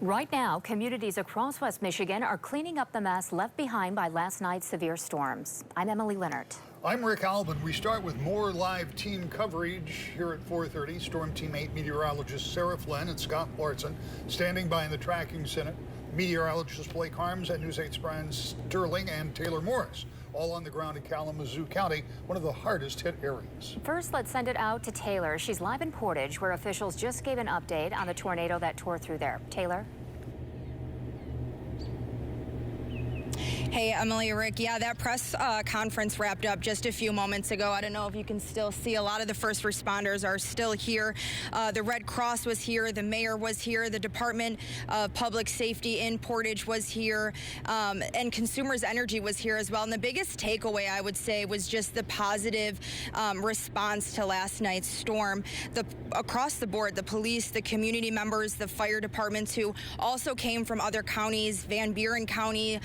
Right now, communities across West Michigan are cleaning up the mess left behind by last night's severe storms. I'm Emily Leonard. I'm Rick Albin. We start with more live team coverage here at 4:30. Storm Team 8 meteorologists Sarah Flynn and Scott Larson standing by in the tracking center. Meteorologist Blake Harms and News 8's Brian Sterling and Taylor Morris, all on the ground in Kalamazoo County, one of the hardest hit areas. First, let's send it out to Taylor. She's live in Portage, where officials just gave an update on the tornado that tore through there. Taylor? Hey, Emily, Rick. Yeah, that press conference wrapped up just a few moments ago. I don't know if you can still see. A lot of the first responders are still here. The Red Cross was here. The mayor was here. The Department of Public Safety in Portage was here. And Consumers Energy was here as well. And the biggest takeaway, I would say, was just the positive response to last night's storm. Across the board, the police, the community members, the fire departments who also came from other counties, Van Buren County,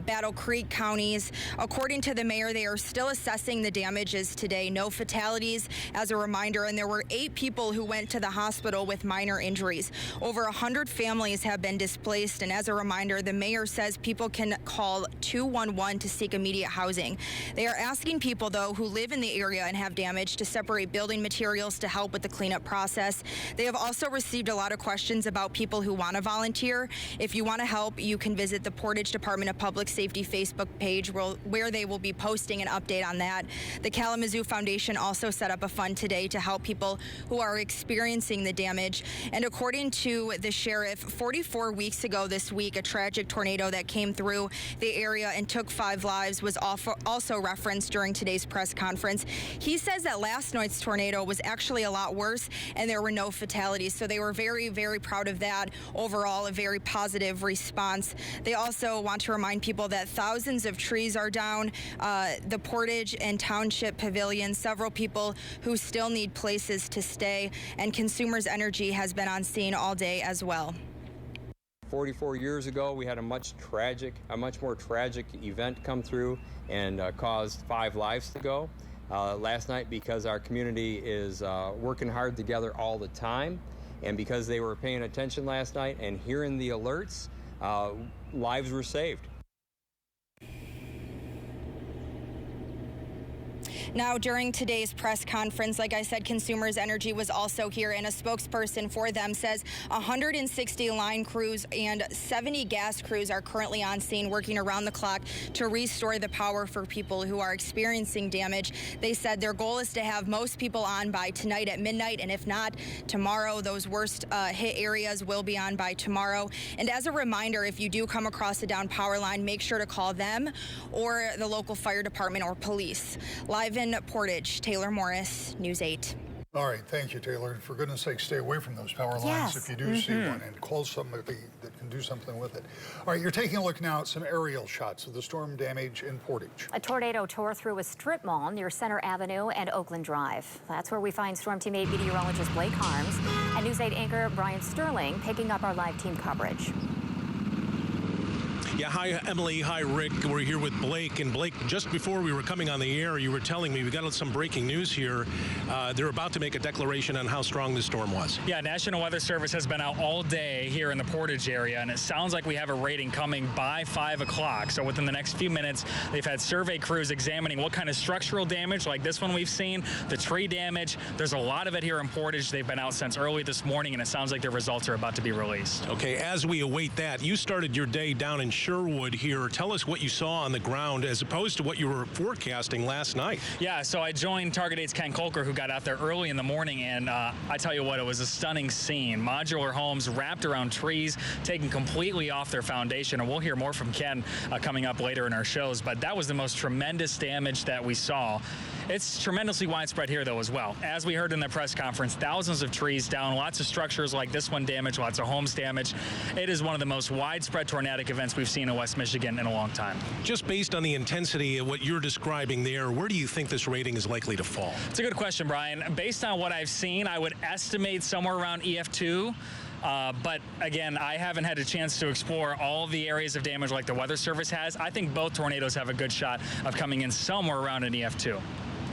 Battle Creek counties. According to the mayor, they are still assessing the damages today. No fatalities, as a reminder, and there were 8 people who went to the hospital with minor injuries. Over 100 families have been displaced, and as a reminder, the mayor says people can call 211 to seek immediate housing. They are asking people, though, who live in the area and have damage to separate building materials to help with the cleanup process. They have also received a lot of questions about people who want to volunteer. If you want to help, you can visit the Portage Department of Public Safety Facebook page where they will be posting an update on that. The Kalamazoo Foundation also set up a fund today to help people who are experiencing the damage. And according to the sheriff, 44 weeks ago this week, a tragic tornado that came through the area and took 5 lives was also referenced during today's press conference. He says that last night's tornado was actually a lot worse and there were no fatalities. So they were very, very proud of that. Overall, a very positive response. They also want to remind people that thousands of trees are down. The Portage and Township Pavilion, several people who still need places to stay, and Consumers Energy has been on scene all day as well. 44 years ago, we had a much more tragic event come through and caused 5 lives to go. Last night, because our community is working hard together all the time, and because they were paying attention last night and hearing the alerts, lives were saved. Now, during today's press conference, like I said, Consumers Energy was also here, and a spokesperson for them says 160 line crews and 70 gas crews are currently on scene working around the clock to restore the power for people who are experiencing damage. They said their goal is to have most people on by tonight at midnight, and if not, tomorrow. Those worst hit areas will be on by tomorrow. And as a reminder, if you do come across a down power line, make sure to call them or the local fire department or police. Live in Portage, Taylor Morris, News 8. All right, thank you, Taylor. For goodness sake, stay away from those power lines if you do see one, and call somebody that can do something with it. All right, you're taking a look now at some aerial shots of the storm damage in Portage. A tornado tore through a strip mall near Center Avenue and Oakland Drive. That's where we find Storm Team 8 meteorologist Blake Harms and News 8 anchor Brian Sterling picking up our live team coverage. Yeah, hi, Emily. Hi, Rick. We're here with Blake. And Blake, just before we were coming on the air, you were telling me we got some breaking news here. They're about to make a declaration on how strong the storm was. Yeah, National Weather Service has been out all day here in the Portage area, and it sounds like we have a rating coming by 5 o'clock. So within the next few minutes, they've had survey crews examining what kind of structural damage, like this one we've seen, the tree damage. There's a lot of it here in Portage. They've been out since early this morning, and it sounds like the results are about to be released. Okay, as we await that, you started your day down in Sherwood here. Tell us what you saw on the ground as opposed to what you were forecasting last night. Yeah, so I joined Target 8's Ken Kolker, who got out there early in the morning, and I tell you what, it was a stunning scene. Modular homes wrapped around trees, taken completely off their foundation, and we'll hear more from Ken coming up later in our shows, but that was the most tremendous damage that we saw. It's tremendously widespread here, though, as well. As we heard in the press conference, thousands of trees down, lots of structures like this one damaged, lots of homes damaged. It is one of the most widespread tornadic events we've seen in West Michigan in a long time. Just based on the intensity of what you're describing there, where do you think this rating is likely to fall? It's a good question, Brian. Based on what I've seen, I would estimate somewhere around EF2. But again, I haven't had a chance to explore all of the areas of damage like the Weather Service has. I think both tornadoes have a good shot of coming in somewhere around an EF2.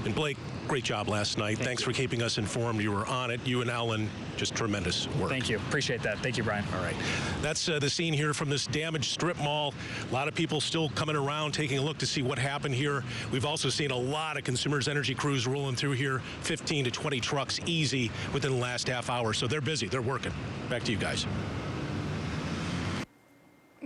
And Blake, Great job last night. Thanks for keeping us informed. You were on it. You and Ellen, just tremendous work. Thank you. Appreciate that. Thank you, Brian. All right. That's the scene here from this damaged strip mall. A lot of people still coming around, taking a look to see what happened here. We've also seen a lot of Consumers Energy crews rolling through here, 15 to 20 trucks easy within the last half hour. So they're busy. They're working. Back to you guys.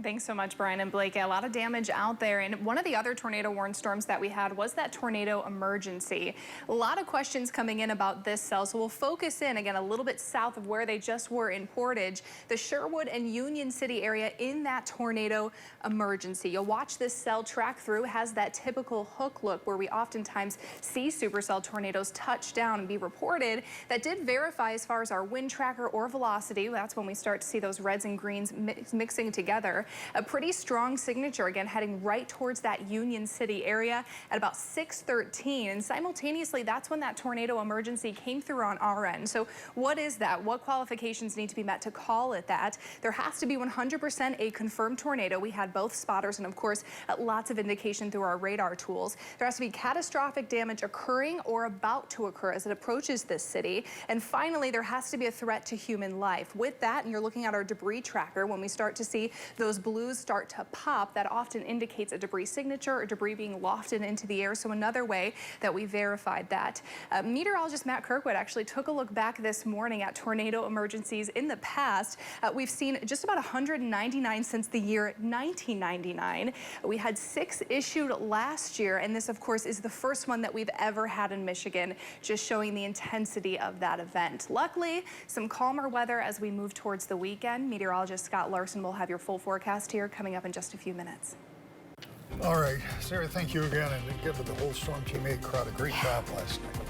Thanks so much, Brian and Blake. A lot of damage out there. And one of the other tornado warned storms that we had was that tornado emergency. A lot of questions coming in about this cell. So we'll focus in again a little bit south of where they just were in Portage, the Sherwood and Union City area in that tornado emergency. You'll watch this cell track through. It has that typical hook look where we oftentimes see supercell tornadoes touch down and be reported. That did verify as far as our wind tracker or velocity. That's when we start to see those reds and greens mixing together. A pretty strong signature, again, heading right towards that Union City area at about 6:13. And simultaneously, that's when that tornado emergency came through on our end. So what is that? What qualifications need to be met to call it that? There has to be 100% a confirmed tornado. We had both spotters and, of course, lots of indication through our radar tools. There has to be catastrophic damage occurring or about to occur as it approaches this city. And finally, there has to be a threat to human life. With that, and you're looking at our debris tracker, when we start to see those blues start to pop, that often indicates a debris signature or debris being lofted into the air. So another way that we verified that. Meteorologist Matt Kirkwood actually took a look back this morning at tornado emergencies in the past. We've seen just about 199 since the year 1999. We had 6 issued last year, and this, of course, is the first one that we've ever had in Michigan, just showing the intensity of that event. Luckily, some calmer weather as we move towards the weekend. Meteorologist Scott Larson will have your full forecast here coming up in just a few minutes. All right, Sarah, thank you again, and give the whole Storm Team 8 crowd a great job last night.